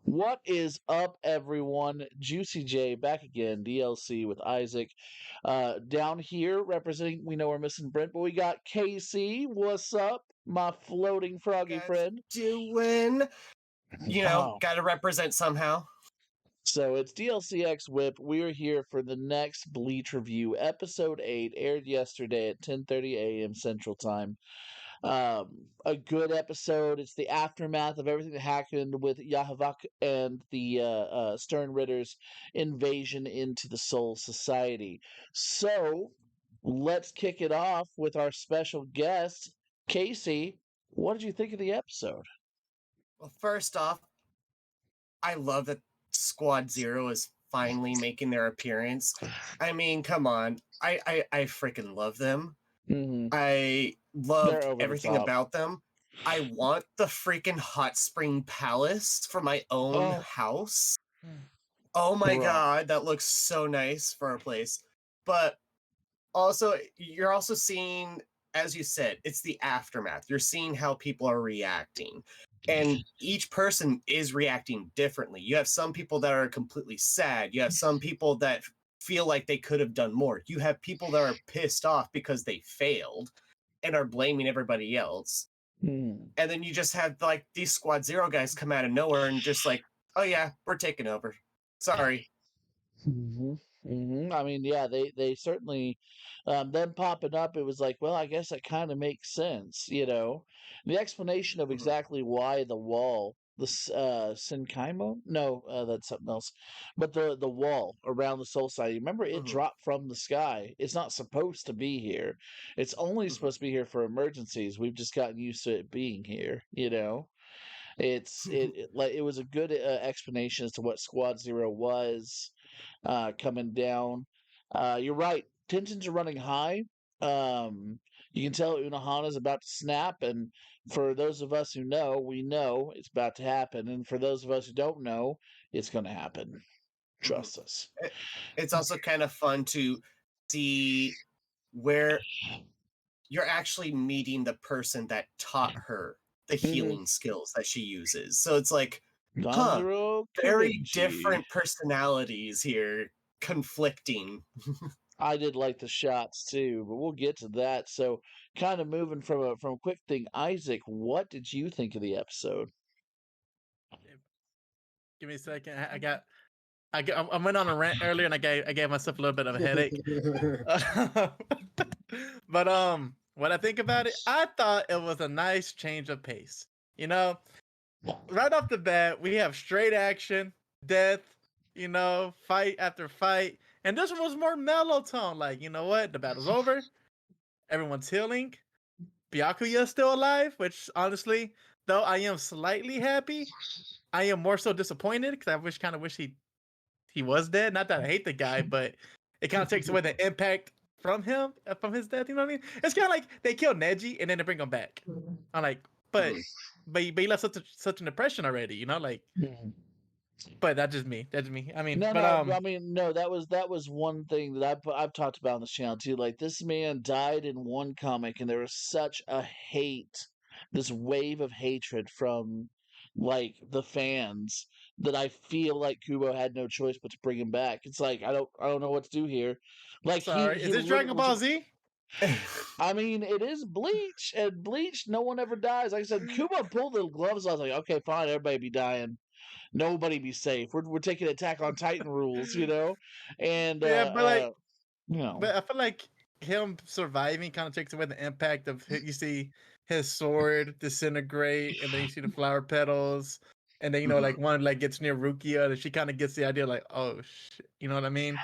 What is up, everyone? Juicy J back again, DLC with Isaac. Down here representing, we know we're missing Brent, but we got KC. What's up, my floating froggy Guys friend? doing, Oh, got to represent somehow. so it's DLCX WIP. We're here for the next Bleach review. Episode 8 aired yesterday at 10:30 a.m. Central Time. A good episode. It's the aftermath of everything that happened with Yahavak and the Stern Ritter's invasion into the Soul Society. So let's kick it off with our special guest, Casey. What did you think of the episode? Well, first off, I love that Squad Zero is finally making their appearance. I mean, come on. I freaking love them. Mm-hmm. I They're loved over the everything top. about them. I want the freaking hot spring palace for my own Oh, house. Oh my bruh. god, that looks so nice for a place. But also, you're also seeing, as you said, it's the aftermath. You're seeing how people are reacting. And each person is reacting differently. You have some people that are completely sad. You have some people that feel like they could have done more. You have people that are pissed off because they failed and are blaming everybody else. Mm. And then you just have like these Squad Zero guys come out of nowhere and just like, oh yeah, we're taking over. Sorry. I mean, yeah, they certainly them popping up. It was like, well, I guess that kind of makes sense, you know. The explanation of Mhm, exactly why the wall, Senkaimo, no, that's something else, but the wall around the Soul Society. Remember, it mhm, dropped from the sky. It's not supposed to be here. It's only mhm. supposed to be here for emergencies. We've just gotten used to it being here, you know. Like it was a good explanation as to what Squad Zero was coming down. You're right. Tensions are running high. You can tell Unohana's about to snap, and for those of us who know, we know it's about to happen. And for those of us who don't know, it's going to happen. Mhm. Trust us. It- It's also kind of fun to see where you're actually meeting the person that taught her the Mm-hmm. healing skills that she uses. So it's like, huh, Danjiro very Kirinchi. different personalities here conflicting. I did like the shots too, but we'll get to that. So, kind of moving from a quick thing, Isaac, what did you think of the episode? Give me a second. I went on a rant earlier, and I gave myself a little bit of a headache. But when I think about it, I thought it was a nice change of pace. You know, right off the bat, we have straight action, death, fight after fight, and this one was more mellow tone. Like, you know what? The battle's over. Everyone's healing. Byakuya's still alive, which honestly, though I am slightly happy, I am more so disappointed because I kind of wish he was dead. Not that I hate the guy, but it kind of takes away the impact from him, from his death. You know what I mean? It's kind of like they kill Neji and then they bring him back. I'm like, but Mhm. but he left such an impression already. You know, like, Mhm. but that's just me. That's me. I mean, No, but no, I mean, no. That was one thing that I've talked about on this channel too. Like this man died in one comic, and there was such a hate, this wave of hatred from like the fans that I feel like Kubo had no choice but to bring him back. It's like I don't know what to do here. Like he sorry, is he this Dragon literally. Ball Z? I mean, it is Bleach, and Bleach, no one ever dies. Like I said, Kubo pulled the gloves. I was like, okay, fine, everybody be dying, nobody be safe. We're taking Attack on Titan rules, you know, and Yeah, but like, you know, but I feel like him surviving kind of takes away the impact of you see his sword disintegrate, and then you see the flower petals, and then like Mhm. one like gets near Rukia, and she kind of gets the idea like, oh shit, you know what I mean?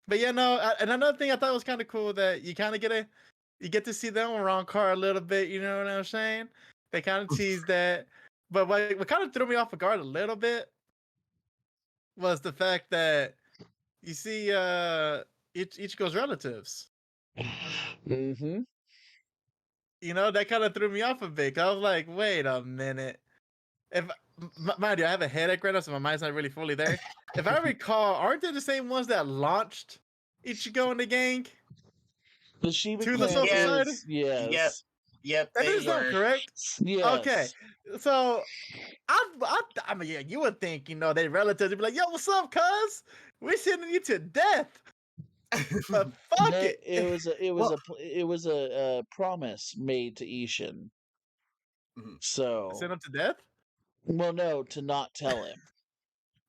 But yeah, no. And another thing I thought was kind of cool that you get to see them around car a little bit. You know what I'm saying? They kind of tease that, but what kind of threw me off guard a little bit was the fact that you see Ichigo's relatives. mm-hmm. That kind of threw me off a bit. 'Cause I was like, wait a minute. If mind you, I have a headache right now, so my mind's not really fully there. If I recall, aren't they the same ones that launched Ichigo and the gang The Shiba to the clan Soul Yeah, Society? is yep. yes. Yep, That they is not were. correct. Yes. Okay, so I mean, yeah, you would think, you know, they relatives would be like, "Yo, what's up, cuz? We're sending you to death." But fuck it. Well, It was a promise made to Ishin. mhm. Send So, him to death? well, no, to not tell him.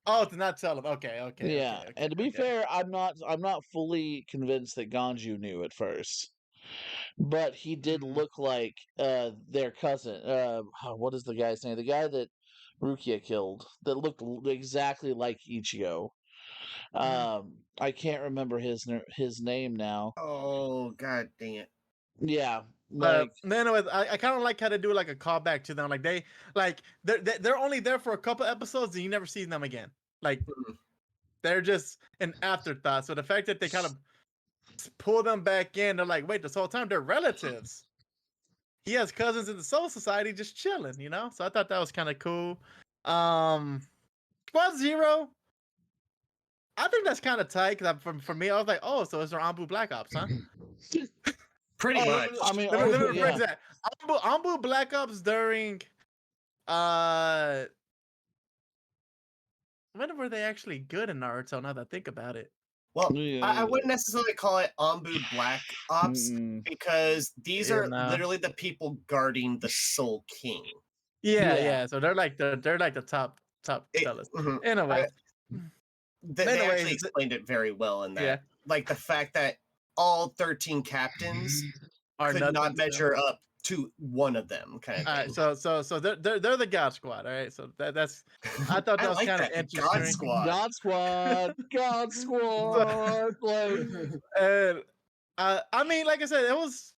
Oh, to not tell him. Okay, Yeah, and to be okay. fair, I'm not fully convinced that Ganju knew at first, but he did Mm, look like their cousin. What is the guy's name? The guy that Rukia killed that looked exactly like Ichigo. mhm. I can't remember his name now. Oh god dang it! Yeah, But like anyways, I kind of like how they do like a callback to them. Like they're only there for a couple episodes and you never see them again. Like Mhm. they're just an afterthought. So the fact that they kind of pull them back in, they're like, wait, this whole time they're relatives. He has cousins in the Soul Society just chilling, you know? So I thought that was kind of cool. Um Squad Zero, I think that's kind of tight because for me, I was like, oh, so it's our Ambu Black Ops, huh? Pretty Oh, much. I mean, let me yeah, rephrase that. Ambu Black Ops during uh when were they actually good in Naruto? Now that I think about it. Well, I yeah, wouldn't necessarily call it Ombu Black Ops mm-mm. because these Yeah, are no. literally the people guarding the Soul King. Yeah, Yeah. yeah. So they're like the top It, sellers. mhm. Anyways, They anyways, actually explained it very well in yeah, that. Like the fact that all 13 captains are could nothing not to them. measure up to one of them, kind of All right, thing. so they're the God Squad. All right, so that's I thought I that was like kind of that. The God interesting. Squad. God Squad, God So, Squad, like and I mean, like I said, it was.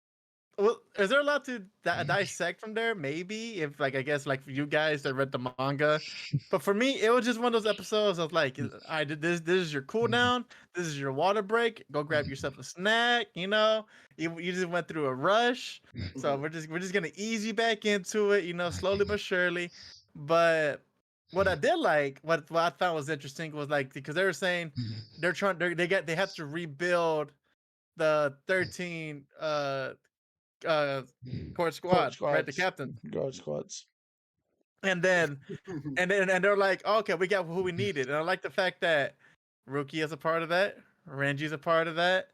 Well, is there a lot to dissect from there? Maybe if like I guess like for you guys that read the manga, but for me it was just one of those episodes of like I did this is your cooldown, this is your water break. Go grab yourself a snack. You know, you just went through a rush, so Mhm. we're just gonna ease you back into it. You know, slowly but surely. But what I did like, what I found was interesting was like because they were saying they have to rebuild the 13 uh court court squad, right? The squads, captain. guard squads. And then and they're like, oh, okay, we got who we needed. And I like the fact that Ruki is a part of that, Renji's a part of that.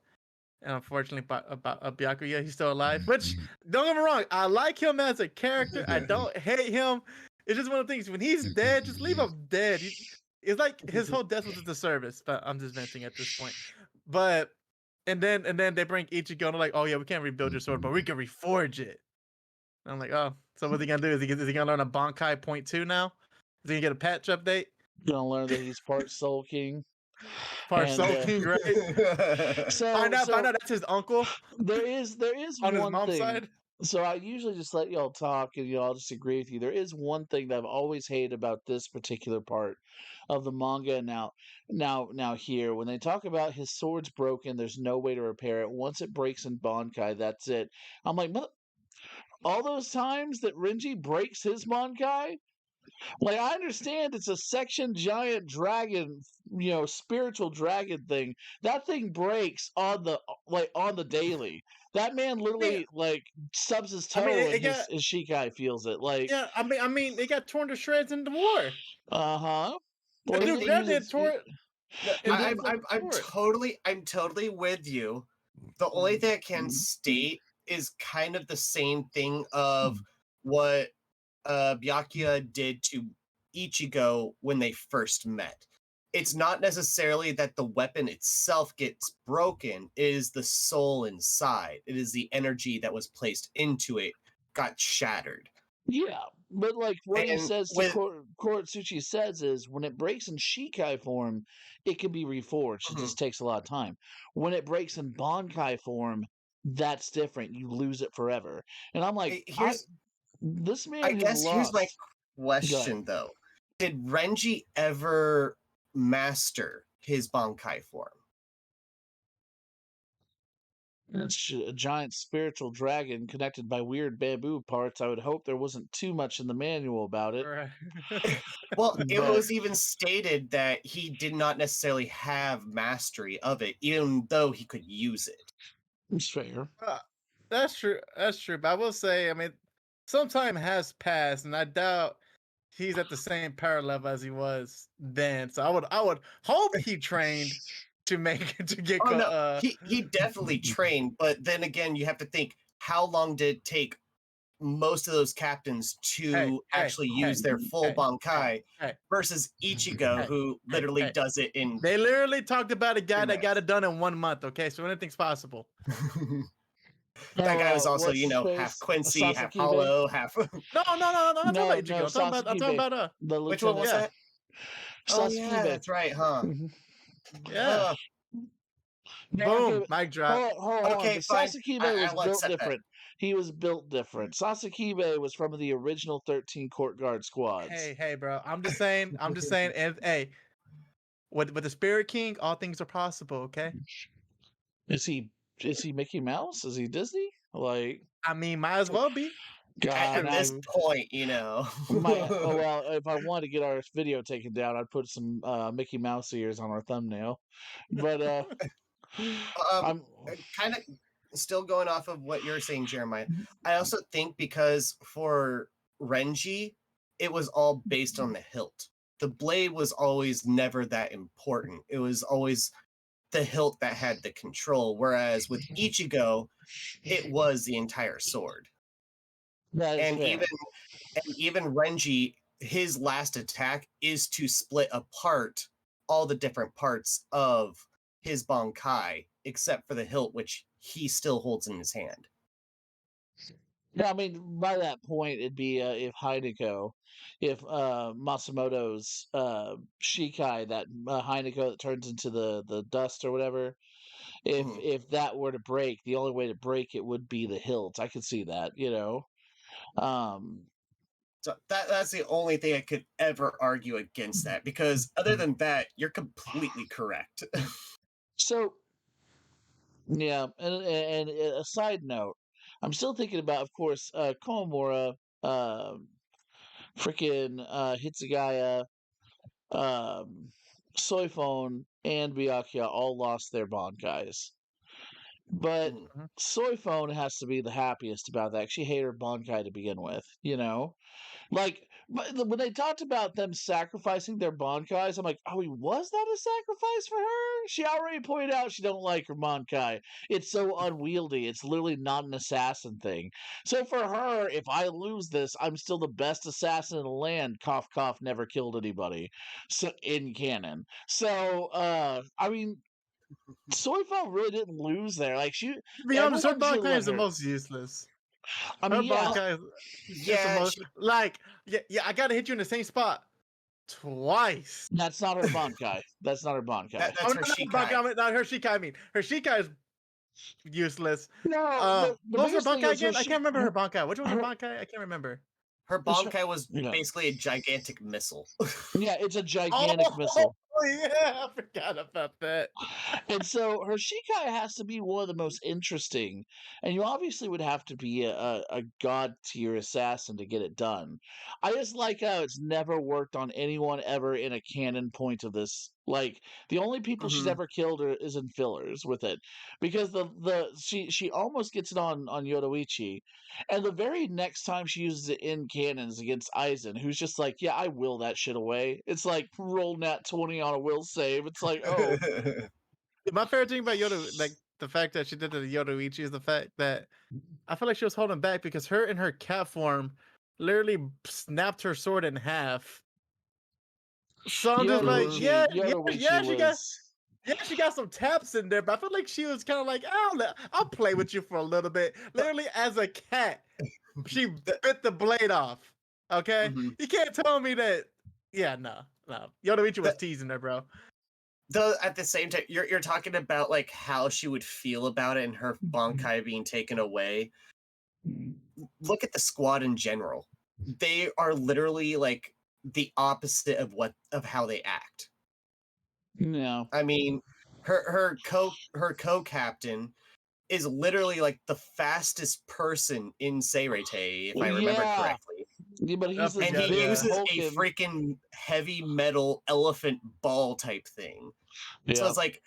And unfortunately, about Byakuya, he's still alive. Which don't get me wrong, I like him as a character. I don't hate him. It's just one of the things when he's dead, just leave him dead. It's like his whole death was a disservice. But I'm just venting at this point. But and then they bring Ichigo and they're like, oh yeah, we can't rebuild your sword, but we can reforge it. And I'm like, oh, so what's he gonna do? Is he gonna learn a Bankai point two now? Is he gonna get a patch update? Gonna learn that he's part Soul King, Part and Soul King, right? so Find out that's his uncle there is on his one mom's thing. side. So I usually just let y'all talk, and I'll just agree with you. There is one thing that I've always hated about this particular part of the manga. Now here, when they talk about his sword's broken, there's no way to repair it. Once it breaks in Bankai, that's it. I'm like, all those times that Renji breaks his Bankai, like I understand it's a section giant dragon, spiritual dragon thing. That thing breaks on the daily. That man I mean, literally like stubs his I mean, toe and it got his Shikai feels it. Like, yeah. I mean, it got torn to shreds in the war. uh-huh. The Well, he dude didn't grabbed use it, and it. tore it, He and did. I'm totally with you. The only thing I can state is kind of the same thing of what Byakuya did to Ichigo when they first met. It's not necessarily that the weapon itself gets broken, it is the soul inside. It is the energy that was placed into it got shattered. Yeah, but like what he And says to with Koretsuchi says is when it breaks in Shikai form, it can be reforged. It mhm. just takes a lot of time. When it breaks in Bankai form, that's different. You lose it forever. And I'm like, Here's this I man has guess here's my lost. Go ahead. question though. Did Renji ever master his Bankai form? It's a giant spiritual dragon connected by weird bamboo parts. I would hope there wasn't too much in the manual about it, right? Well, it but was even stated that he did not necessarily have mastery of it, even though he could use it. it's fair. That's true. That's true. But I will say, I mean, some time has passed, and I doubt he's at the same power level as he was then. So I would hope he trained to make to get Oh no, he definitely trained, but then again, you have to think how long did it take most of those captains to actually use their full Bankai hey, versus Ichigo, who literally hey. does it in. They literally talked about a guy 3 that got minutes. it done in 1 month. Okay, so anything's possible. That guy was also, What's his half face? Quincy, half Sasakibe? Hollow, half. No, I'm not talking No, about no, Ichigo. I'm talking Sasakibe, about the Which one was lieutenant. yeah, that? Oh yeah, Sasakibe. that's right, huh? yeah. Uh, Yeah, okay, Boom, mic drop. hold on. okay, But fine. Sasakibe was I'll built accept that. different. He was built different. Sasakibe was from the original 13 court guard squads. Hey, bro. I'm just saying. And hey, with the Spirit King, all things are possible. Okay. Is he Mickey Mouse? Is he Disney? Like, I mean, might as well be. God, At this now point, well, if I wanted to get our video taken down, I'd put some Mickey Mouse ears on our thumbnail. But I'm kind of still going off of what you're saying, Jeremiah. I also think because for Renji, it was all based on the hilt. The blade was always never that important. It was always the hilt that had the control. Whereas with Ichigo, it was the entire sword. that is And fair. even Renji, his last attack is to split apart all the different parts of his Bankai, except for the hilt, which he still holds in his hand. Yeah, I mean, by that point, it'd be if Masamoto's Shikai, that Heineko that turns into the dust or whatever, Mhm. if that were to break, the only way to break it would be the hilt. I could see that, Um, So that's the only thing I could ever argue against that, because other than that, you're completely correct. so yeah, and a side note, I'm still thinking about, of course, Komamura, freaking Hitsugaya, um, Soifone, and Byakuya all lost their Bankais. But Mhm. Mhm. Soifone has to be the happiest about that. She hated her Bankai to begin with, Like, when they talked about them sacrificing their Bankais, I'm like, oh, was that a sacrifice for her? She already pointed out she don't like her Bankai. It's so unwieldy. It's literally not an assassin thing. So for her, if I lose this, I'm still the best assassin in the land. Cough, cough, never killed anybody. So in canon. So, I mean, Soifel really didn't lose there. Like, To be honest, her everyone should Bankai let is the her. most useless. I Her mean, yeah, Bankai is the Yeah, most like yeah. I gotta hit you in the same spot twice. that's not her Bankai. That's not her Bankai. that's her Not her Shikai. Bankai. I mean, not her Shikai. I mean, her Shikai is useless. No, the What was her biggest thing Bankai is again? I can't remember her Bankai. Which was her her, Bankai? I can't remember. Her Bankai was yeah, basically a gigantic missile. yeah, it's a gigantic Oh missile. yeah, I forgot about that. And so her Shikai has to be one of the most interesting. And you obviously would have to be a god tier assassin to get it done. I just like how it's never worked on anyone ever in a canon point of this. Like, the only people she's Mhm. ever killed is in fillers with it. Because she almost gets it on Yodoichi. And the very next time she uses it in canons against Aizen, who's just like, yeah, I will that shit away. It's like roll nat 20 on a will save. It's like, oh, My favorite thing about Yoda, like the fact that she did the Yodoichi, is the fact that I feel like she was holding back because her in her cat form literally snapped her sword in half. So I'm just like, Mhm. Yodoichi was. she got some taps in there, but I feel like she was kind of like, I'll play with you for a little bit. Literally, as a cat, she bit the blade off. Okay, Mhm. you can't tell me that. Yeah, no. Yodoichi was That- teasing her, bro. Though at the same time, you're talking about like how she would feel about it and her Bankai being taken away. Look at the squad in general. They are literally like the opposite of how they act. No. I mean, her co-captain is literally like the fastest person in Seirete, if I remember Yeah. correctly. Yeah, but he's this And he big uses a hulking. freaking heavy metal elephant ball type thing. So Yeah. it's like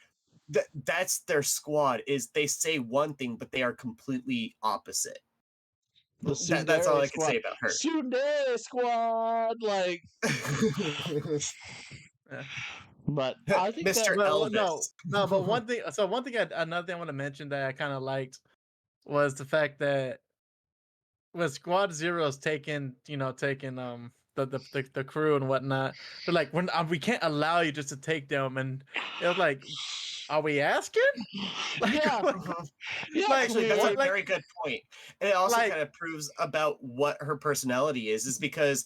that's their squad. Is they say one thing, but they are completely opposite. The That's all Tsundere I can squad. say about her. Tsundere squad, like. Yeah. But I think that. Mr. Well, Elvis. no, but one thing. So one thing, another thing I want to mention that I kind of liked was the fact that when Squad Zero's taking the crew and whatnot, they're like, we can't allow you just to take them, and it was like, are we asking? Like, Yeah, Mhm. yeah. like Actually, that's what? a Like, very good point. And it also like kind of proves about what her personality is because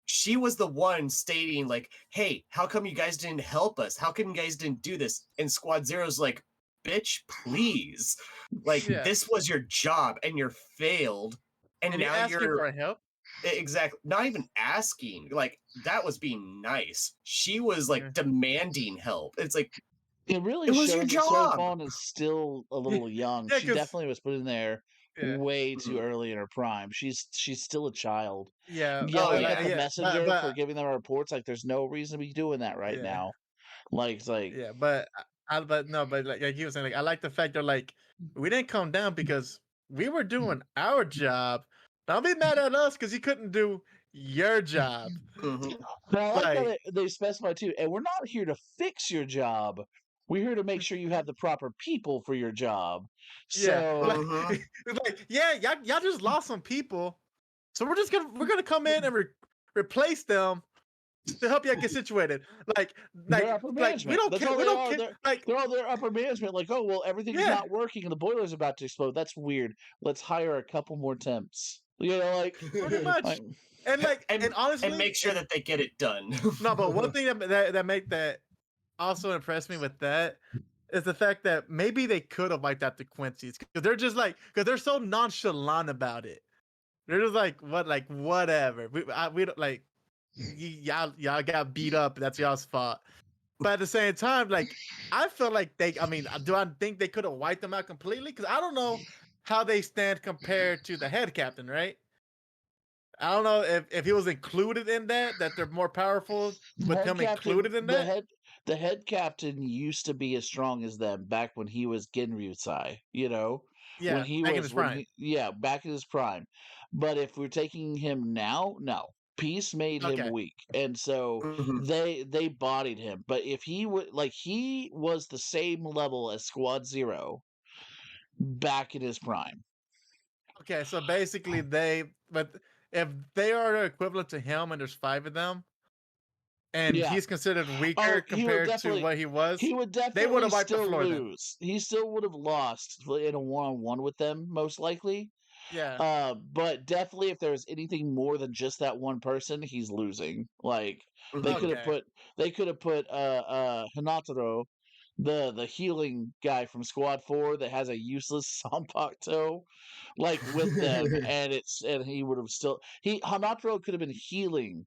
she was the one stating, like, hey, how come you guys didn't help us? How come you guys didn't do this? And Squad Zero's like, bitch, please. Like, yeah, this was your job and you're failed. And and you're now asking you're for help. exactly not even asking. Like, that was being nice. She was like Yeah, demanding help. It's like, It really it was your shows that Soy job. Fawn is still a yeah, little young. yeah, She because definitely was put in there yeah, way too Mhm. early in her prime. She's still a child. yeah, Oh, Yelling but at yeah. the yeah, messenger for giving them reports, like there's no reason to be doing that right yeah. now. Like it's like Yeah, but but no, but like he was saying, like I like the fact that like we didn't come down because we were doing our job. Don't be mad at us because you couldn't do your job. Mhm. but I like how Like, they specify too, and we're not here to fix your job. We're here to make sure you have the proper people for your job. yeah, like So Mhm. it's like yeah, y'all just lost some people, so we're gonna come in and replace them to help you get situated. Like they're upper we management. don't That's care. all We they don't are. care. Like They're all their upper management. Like, oh well, everything's yeah, not working and the boiler's about to explode. That's weird. Let's hire a couple more temps. You know, pretty much. like And like and and honestly, make sure that they get it done. no, but one thing that make that also impressed me with that is the fact that maybe they could have wiped out the Quincy's because they're just like because they're so nonchalant about it. They're just like whatever. We don't like y'all got beat up. That's y'all's fault. But at the same time, like I feel like I mean, do I think they could have wiped them out completely? Because I don't know how they stand compared to the head captain, right? I don't know if he was included in that they're more powerful with head him captain, included in that. the head captain used to be as strong as them back when he was Genryusai. You know, Yeah, back in his prime. back in his prime. But if we're taking him now, no. Peace made him Okay. weak, and so Mhm. they bodied him. But if he would like, he was the same level as Squad Zero back in his prime. Okay, so basically but if they are equivalent to him and there's five of them, and Yeah. he's considered Oh, weaker compared to what he was, he would they would definitely have wiped the still floor then. lose. He still would have lost in a one-on-one with them, most likely. Yeah. But definitely, if there's anything more than just that one person, he's losing. Like they Mhm. could have Okay. put Hinataro, the healing guy from Squad 4 that has a useless Sanpakuto, like with them, and he would have still Hinataro could have been healing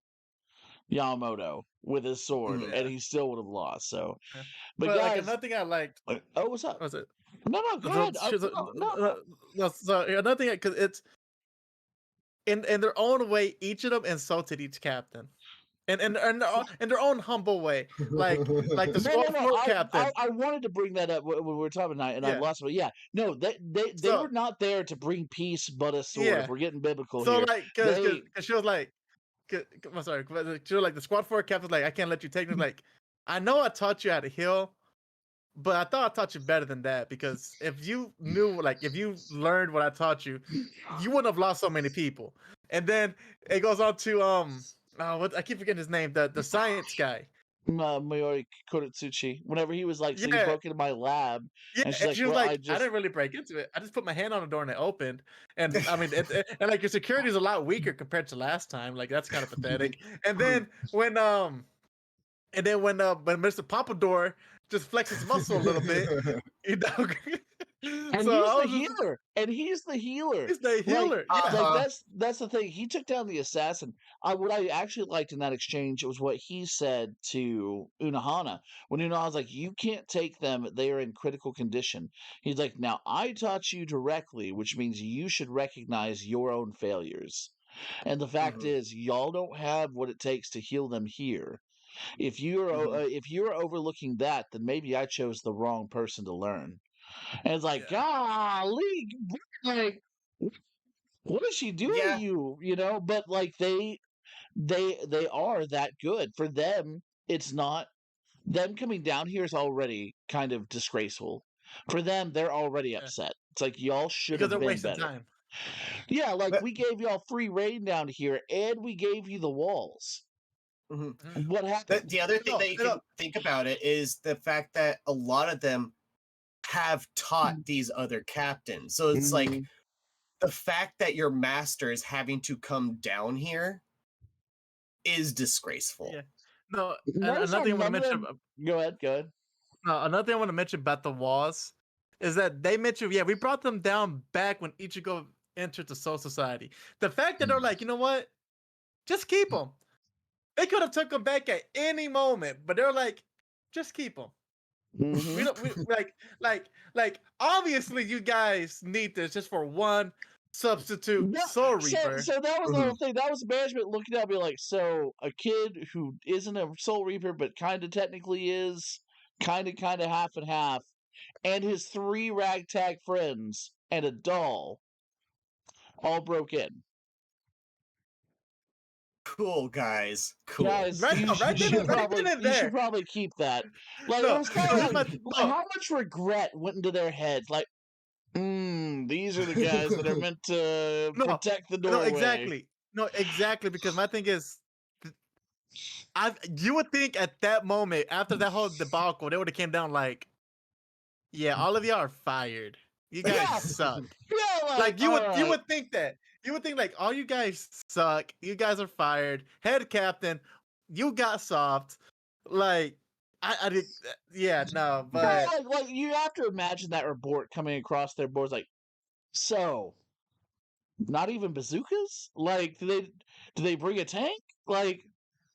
Yamamoto with his sword, Mhm. and Yeah. he still would have lost. So, Yeah. but But like guys, another thing I liked oh, what's up? was it No, no, go so, ahead. No, no. so another thing because it's in their own way, each of them insulted each captain. In their own humble way, like the No, no, squad no. four captain. I wanted to bring that up when we were talking tonight, and I Yeah. lost it. But yeah, no, they So were not there to bring peace, but a sword. If yeah. we're getting biblical So here, like, they cause she was like, I'm sorry, she was like the squad four captain's like, I can't let you take this. Like, I know I taught you how to heal, but I thought I taught you better than that because if you knew, like, if you learned what I taught you, you wouldn't have lost so many people. And then it goes on to what I keep forgetting his name, the science guy. Mayori Koritsuchi. Whenever he was like, so you Yeah, broke into my lab, yeah, and she's and like, she was well, I like, I just didn't really break into it. I just put my hand on the door and it opened. And I mean, and like your security is a lot weaker compared to last time. Like that's kind of pathetic. And then when Mr. Pompadour just flexes muscle a little bit, you know. And So he's I the was just healer. And he's the healer. he's the Like healer. Yeah. like Uh-huh. that's the thing. He took down the assassin. What I actually liked in that exchange was what he said to Unohana. When Unohana's like, you can't take them, they are in critical condition. He's like, now I taught you directly, which means you should recognize your own failures. And the fact Mhm. is, y'all don't have what it takes to heal them here. If you're overlooking that, then maybe I chose the wrong person to learn. And it's like, Yeah. golly, like, what is she doing to Yeah. you? You know, but like they are that good. For them, it's not them coming down here is already kind of disgraceful. For them, they're already Yeah. upset. It's like y'all should Because have they're been wasting better. time. Yeah, like But we gave y'all free reign down here, and we gave you the walls. mhm. Mhm. What happened? The other thing No, that you can think about it is the fact that a lot of them have taught these other captains. So it's like Mhm. the fact that your master is having to come down here is disgraceful. yeah. No, and Notice how another thing I want to none of mention. them. Go ahead. Go ahead. No, another thing I want to mention about the walls is that they mentioned, yeah, we brought them down back when Ichigo entered the Soul Society. The fact that they're like, you know what, just keep them. They could have took them back at any moment, but they're like, just keep them. We Hmm. don't. We like. Obviously, you guys need this just for one substitute No, Soul so Reaper. so that was the Mhm. whole thing. That was management looking at me like, so a kid who isn't a Soul Reaper but kind of technically is, kind of half and half, and his three ragtag friends and a doll all broke in. Cool, guys. Cool. Guys, Right now, right then and you should there. probably keep that. Like it No, was kind no, of here's like, my no, how much regret went into their heads? Like, these are the guys that are meant to no, protect the no, doorway. exactly, no, exactly. Because my thing is, you would think at that moment after that whole debacle, they would have came down like, yeah, all of y'all are fired. You guys Yeah, suck. yeah, like Like all you right. would think that. You would think like all you guys suck. You guys are fired. Head captain, you got soft. Like I did yeah, no, Yeah, but like you have to imagine that report coming across their boards like, so not even bazookas? Like, do they bring a tank? Like,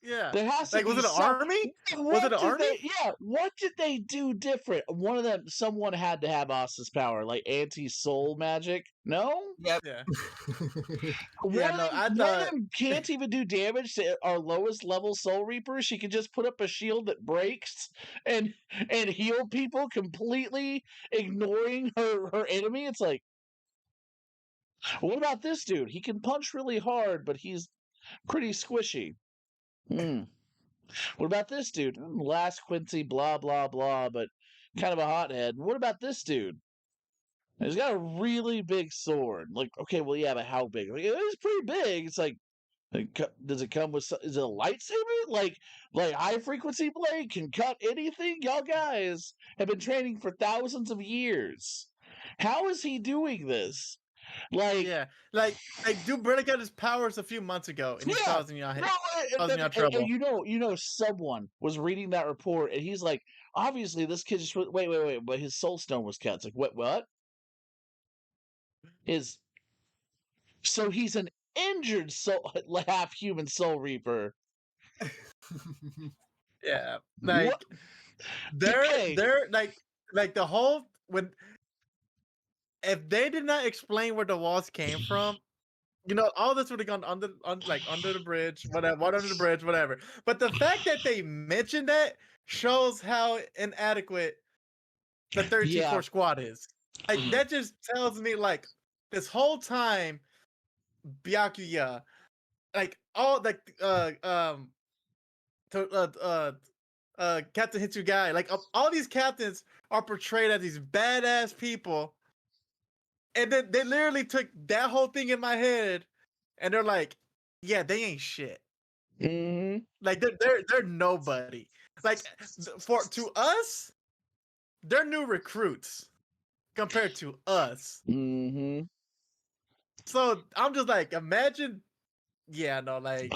yeah. there has to Like was be it an some. army? Was it What an did army? they? Yeah, what did they do different? One of them, someone had to have Asa's power, like anti-soul magic. No, Yep. Yeah. Yeah, no, I One of thought them can't even do damage to our lowest level Soul Reaper. She can just put up a shield that breaks and heal people, completely ignoring her enemy. It's like, what about this dude? He can punch really hard, but he's pretty squishy. Hmm. What about this dude? Last Quincy, blah blah blah, but kind of a hothead. What about this dude? He's got a really big sword. Like, okay, well, yeah, but how big? Like, it's pretty big. It's like, does it come with? Is it a lightsaber? Like high frequency blade can cut anything. Y'all guys have been training for thousands of years. How is he doing this? Like, yeah. Like dude barely got his powers a few months ago and he's yeah, no, causing y'all trouble. you know, someone was reading that report and he's like, obviously this kid just wait, but his soul stone was cut. It's like, what? His So he's an injured soul, half human soul reaper. Yeah. What? Like Okay. they're like the whole when if they did not explain where the walls came from, you know, all this would have gone under the bridge, whatever, water under the bridge, whatever. But the fact that they mentioned that shows how inadequate the 13th Yeah. Floor Squad is. Like Mhm. that just tells me like this whole time, Byakuya, like all like to, Captain Hitsugai, like all these captains are portrayed as these badass people, and then they literally took that whole thing in my head, and they're like, yeah, they ain't shit. Hmm. Like they're nobody. Like for to us, they're new recruits compared to us. Hmm. So I'm just like, imagine, yeah, no, like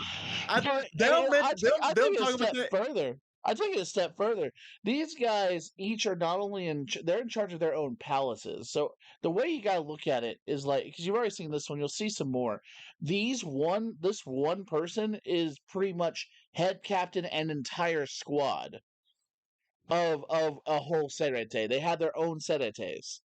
I But they'll I mention take I them take it a talk about step that. further. I take it a step further. These guys each are not only they're in charge of their own palaces. So the way you got to look at it is like, because you've already seen this one, you'll see some more. This one person is pretty much head captain and entire squad of a whole Serete. They have their own Seretes.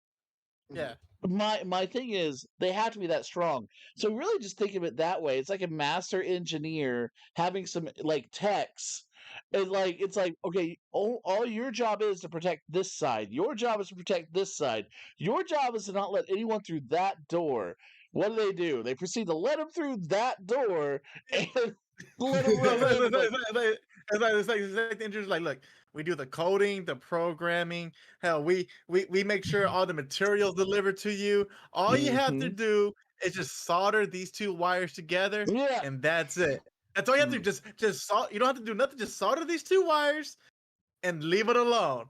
Yeah. My thing is they have to be that strong. So really just think of it that way. It's like a master engineer having some like techs. And like it's like, okay, all your job is to protect this side. Your job is to protect this side. Your job is to not let anyone through that door. What do? They proceed to let them through that door and let them So run in. Like, it's like the engineers like, look, we do the coding, the programming. Hell, we make sure all the materials delivered to you. All you have to mhm. do is just solder these two wires together, Yeah. and that's it. That's all you have to do. Just solder. You don't have to do nothing. Just solder these two wires and leave it alone.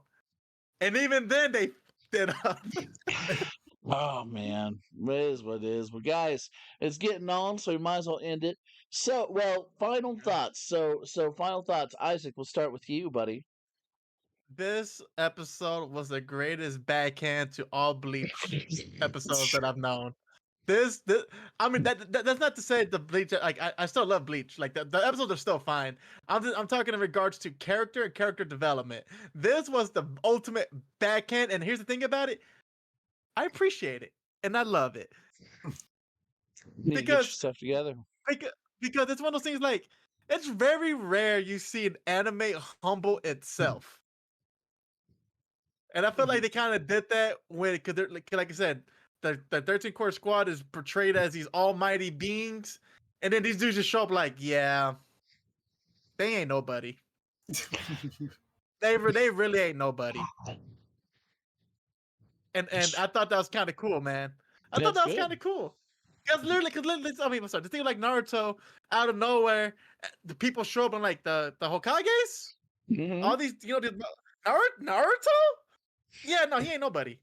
And even then, they did up. Oh man, it is what it is. Well, guys, it's getting on, so we might as well end it. So, well, final thoughts. So final thoughts. Isaac, we'll start with you, buddy. This episode was the greatest backhand to all Bleach episodes that I've known. This I mean that's not to say the Bleach like I still love Bleach. Like the episodes are still fine. I'm talking in regards to character and character development. This was the ultimate backhand, and here's the thing about it. I appreciate it and I love it Need to get your because stuff together. because, because it's one of those things like it's very rare you see an anime humble itself. And I feel like they kind of did that when, because they're like I said, the 13 core squad is portrayed as these almighty beings, and then these dudes just show up like, yeah, they ain't nobody. They really ain't nobody. And I thought that was kind of cool, man. I thought That's that was good. kind of cool. Because literally, I mean, I'm sorry, the thing like Naruto, out of nowhere, the people show up on like the Hokages, Hmm. all these, these, Naruto. Yeah, no, he ain't nobody.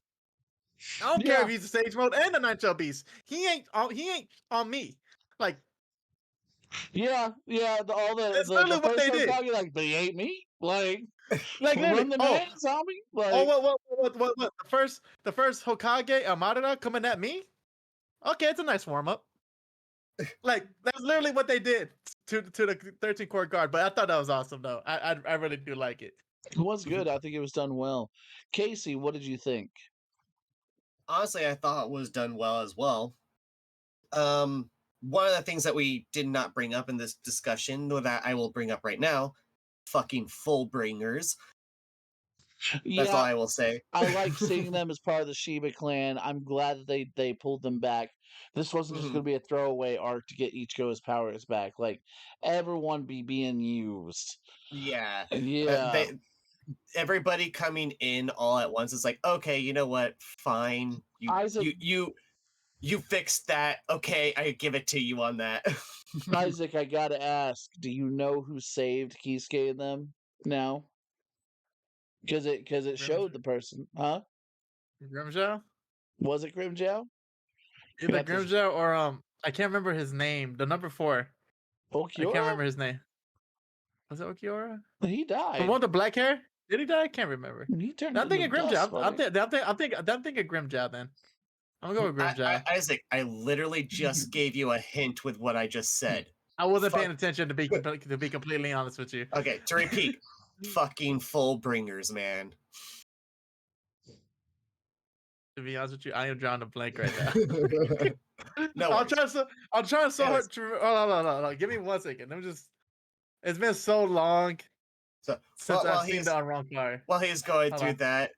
I don't care Yeah, if he's the Sage Mode and the Nine Tail Beast. He ain't on me. Like yeah. All that's the literally what first they did. Hokage, like, but he ain't me. Like, Like literally. run the man, zombie. Like, What? The first Hokage Amadara coming at me. Okay, it's a nice warm up. Like that's literally what they did to the 13 core guard. But I thought that was awesome though. I really do like it. it was good. I think it was done well. Casey, what did you think? Honestly, I thought it was done well as well. One of the things that we did not bring up in this discussion, though that I will bring up right now, fucking full bringers. That's all Yeah, I will say. I like seeing them as part of the Shiba clan. I'm glad that they pulled them back. This wasn't just Mhm. going to be a throwaway arc to get Ichigo's powers back. Like, everyone be being used. Yeah. Yeah. Everybody coming in all at once is like, okay, you know what? Fine. Isaac, You fixed that. Okay, I give it to you on that. Isaac, I gotta ask, do you know who saved Kisuke and them now? Because it showed the person, huh? Grimjow? Was it Grimjow? I Either got this Grimjow or I can't remember his name. The number 4. I can't Okiura? remember his name. Was it Okiora? He The one died. with the black hair? Did he die? I can't remember. He turned I'm into thinking dust, Grimjow. buddy. I'm thinking Grimjow then. I'm gonna go with Grimjow. Isaac, I literally just gave you a hint with what I just said. I wasn't Fuck. paying attention to be completely honest with you. Okay, to repeat, fucking full bringers, man. To be honest with you, I am drawing a blank right now. No I'm worries. trying so Anyways. hard to. Oh, no. Give me 1 second. It's been so long So since I've seen the wrong fire. while he's going Hold through on. that,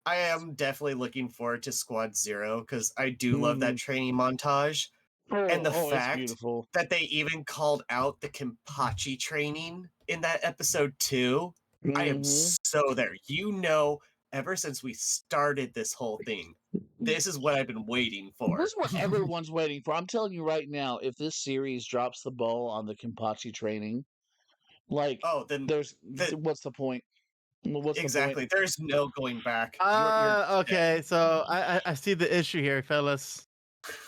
I am definitely looking forward to Squad Zero because I do love that Mhm. training montage. And the It's fact beautiful. that they even called out the Kenpachi training in that episode too. I am Mhm. so there. You know, ever since we started this whole thing, this is what I've been waiting for. This is what everyone's waiting for. I'm telling you right now, if this series drops the ball on the Kenpachi training, like, Oh, then what's the point? What's the point? exactly. There's no going back. You're Okay. So I see the issue here, fellas.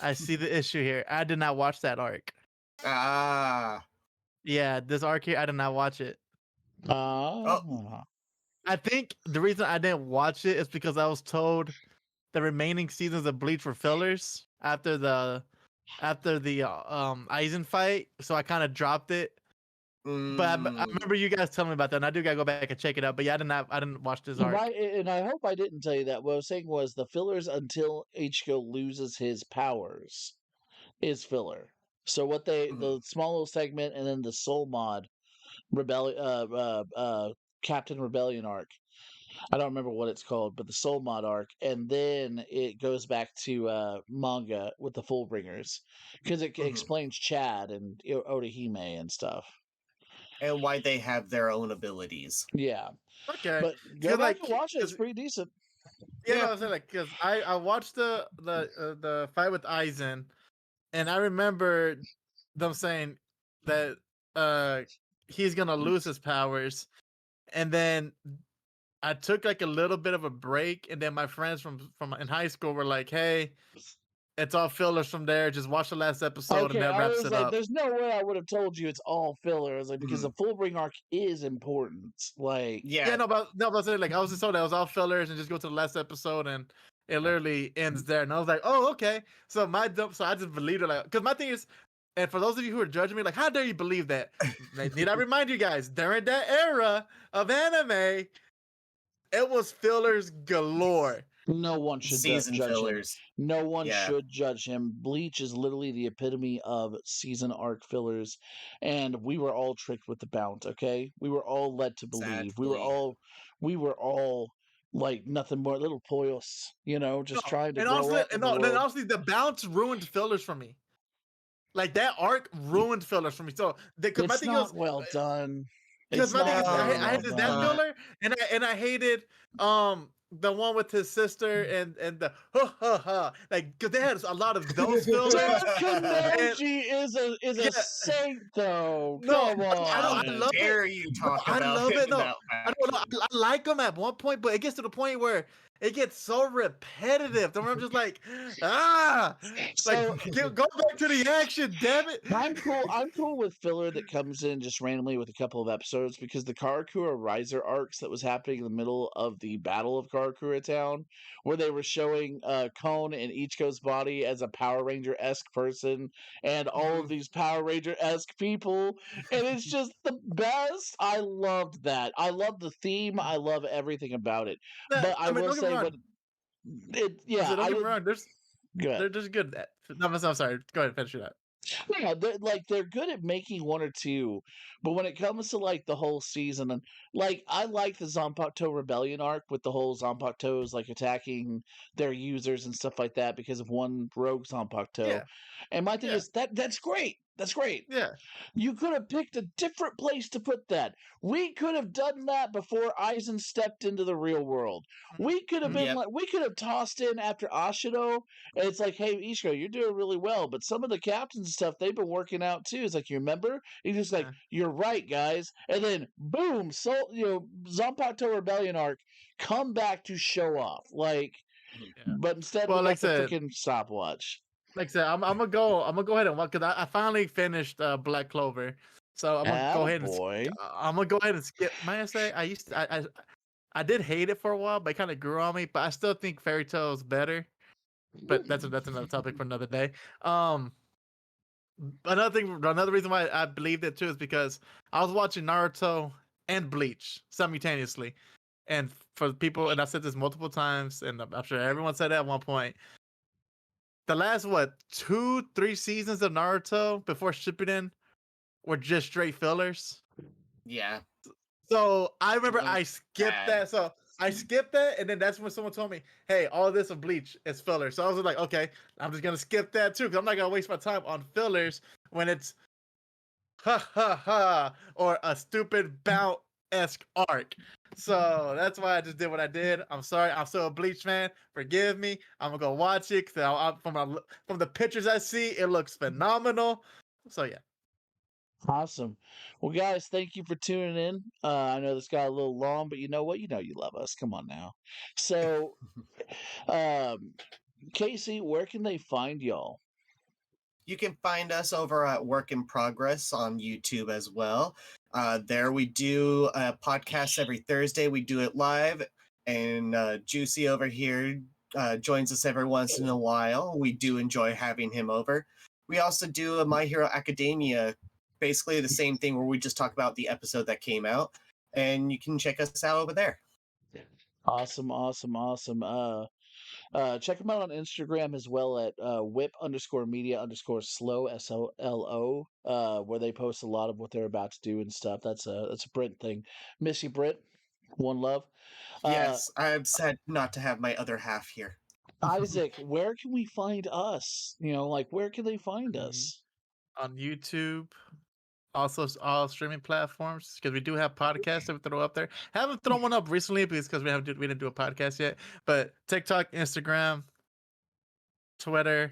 I see the issue here. I did not watch that arc. ah. Yeah, this arc here, I did not watch it. Ah. I think the reason I didn't watch it is because I was told the remaining seasons of Bleach were fillers after the Aizen fight, so I kind of dropped it. But I remember you guys telling me about that, and I do gotta go back and check it out. But yeah, I didn't watch this arc. Right, and I hope I didn't tell you that. What I was saying was the fillers until Ichigo loses his powers is filler. So what the small little segment and then the soul mod rebellion Captain Rebellion arc. I don't remember what it's called, but the soul mod arc, and then it goes back to manga with the Fullbringers because it explains Chad and Orihime and stuff. And why they have their own abilities. Yeah, Okay, but go because back and watch it; it's pretty decent. yeah, no, I said like because I watched the fight with Aizen, and I remember them saying that he's gonna lose his powers, and then I took like a little bit of a break, and then my friends from in high school were like, "Hey, it's all fillers from there. Just watch the last episode, and Okay, that I wraps was it like, up." "There's no way I would have told you it's all filler." I was like, because the Fullbring arc is important. Like, Yeah, no, but I said like I was just told that it was all fillers, and just go to the last episode, and it literally ends there. And I was like, "Oh, okay." So so I just believed it, like, because my thing is, and for those of you who are judging me, like, how dare you believe that? Need I remind you guys, during that era of anime, it was fillers galore. no one should Season judge him. fillers. No one Yeah. should judge him. Bleach is literally the epitome of season arc fillers, and we were all tricked with the bounce. Okay, we were all led to believe. Sadly. We were all like nothing more, little poyos, just No, trying to and grow honestly, up in the then world. honestly, the bounce ruined fillers for me. Like that arc ruined fillers for me. So because my It's thing not is, well done. because It's my thing not is, very I well hated that done. filler, and I hated the one with his sister and the ha ha ha, like because they had a lot of those fillers. Kanoji is a Yeah, saint, though. no, Come I don't. on. I love Dare it. you No, talk I about love him it. No, that I don't know. I like them at one point, but it gets to the point where it gets so repetitive. Where I'm just like, like So go back to the action, damn it. I'm cool with filler that comes in just randomly with a couple of episodes because the Karakura Riser arcs that was happening in the middle of the Battle of Karakura Town, where they were showing Kon and Ichigo's body as a Power Ranger-esque person and all of these Power Ranger-esque people, and it's just the best. I loved that. I love the theme. I love everything about it. But I I mean, will don't get me say wrong. when I said, don't I get me did wrong. good. They're just good at. No, I'm sorry. Go ahead, finish that. Yeah, they're good at making one or two, but when it comes to like the whole season, and like I like the Zanpakuto Rebellion arc with the whole Zanpakutos like attacking their users and stuff like that because of one rogue Zanpakuto. Yeah, And my thing yeah, is that's great. That's great. yeah. You could have picked a different place to put that. We could have done that before Aizen stepped into the real world. We could have been Yep. like, we could have tossed in after Ashido, and it's like, hey, Ichigo, you're doing really well, but some of the captains and stuff, they've been working out too. It's like, you remember? He's just like, Yeah. you're right, guys. And then, boom, Zanpakuto Rebellion arc, come back to show off. Like, Yeah. but instead Well, we like got I the said, freaking stopwatch. like I said, I'm gonna go. I'm gonna go ahead and watch because I finally finished Black Clover. So I'm gonna go ahead and Attaboy. I'm gonna go ahead and skip. Might I say I did hate it for a while, but it kind of grew on me. But I still think Fairy Tail is better. But that's another topic for another day. Another reason why I believed it too is because I was watching Naruto and Bleach simultaneously, and for people, and I said this multiple times, and I'm sure everyone said it at one point. The last 2-3 seasons of Naruto before Shippuden were just straight fillers. Yeah. So I remember was I skipped bad. that. So I skipped that, and then that's when someone told me, "Hey, all this of Bleach is filler." So I was like, "Okay, I'm just gonna skip that too, because I'm not gonna waste my time on fillers when it's ha ha ha or a stupid bout-esque arc." So that's why I just did what I did. I'm sorry. I'm still a Bleach fan. Forgive me. I'm gonna go watch it because from the pictures I see, it looks phenomenal. So yeah. Awesome. Well, guys, thank you for tuning in. I know this got a little long, but you know what? You know you love us. Come on now. So, um, Casey, where can they find y'all? You can find us over at Work in Progress on YouTube as well. There we do a podcast every Thursday. We do it live, and Juicy over here joins us every once in a while. We do enjoy having him over. We also do a My Hero Academia basically the same thing where we just talk about the episode that came out, and you can check us out over there. Awesome. Check them out on Instagram as well at whip_media_slow SOLO, where they post a lot of what they're about to do and stuff. That's a Brent thing. Miss you, Brent. One love. Yes, I'm sad not to have my other half here. Isaac, where can we find us? Where can they find us? On YouTube, also all streaming platforms, because we do have podcasts that we throw up there. Haven't thrown one up recently because we didn't do a podcast yet. But TikTok, Instagram, Twitter,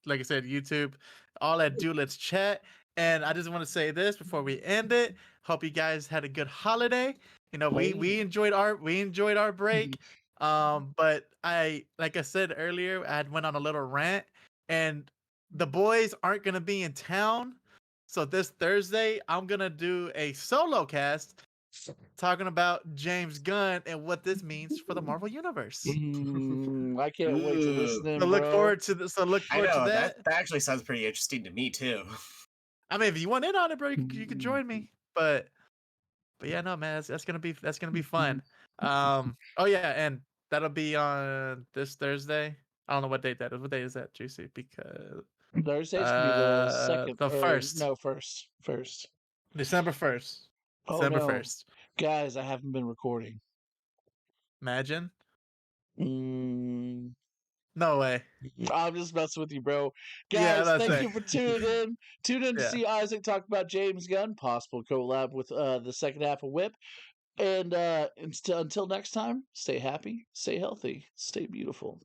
like I said, YouTube, all that do. Let's chat. And I just want to say this before we end it. Hope you guys had a good holiday. We enjoyed our break. But like I said earlier, I had went on a little rant, and the boys aren't gonna be in town. So this Thursday, I'm gonna do a solo cast talking about James Gunn and what this means for the Marvel Universe. I can't wait to listen in, So look bro. forward to this. So look I forward to know that. that actually sounds pretty interesting to me too. I mean, if you want in on it, bro, you can join me. But yeah, no, man, that's gonna be fun. Oh yeah, and that'll be on this Thursday. I don't know what date that is. What day is that, Juicy? Because Thursday's gonna be the second, the first, first. December 1st. Oh December no, 1st. guys, I haven't been recording. Imagine. Mm, No way. I'm just messing with you, bro. Yeah, Guys, that's thank it. you for tuning in. Tune in to Yeah. see Isaac talk about James Gunn, possible collab with the second half of WIP. And until next time, stay happy, stay healthy, stay beautiful.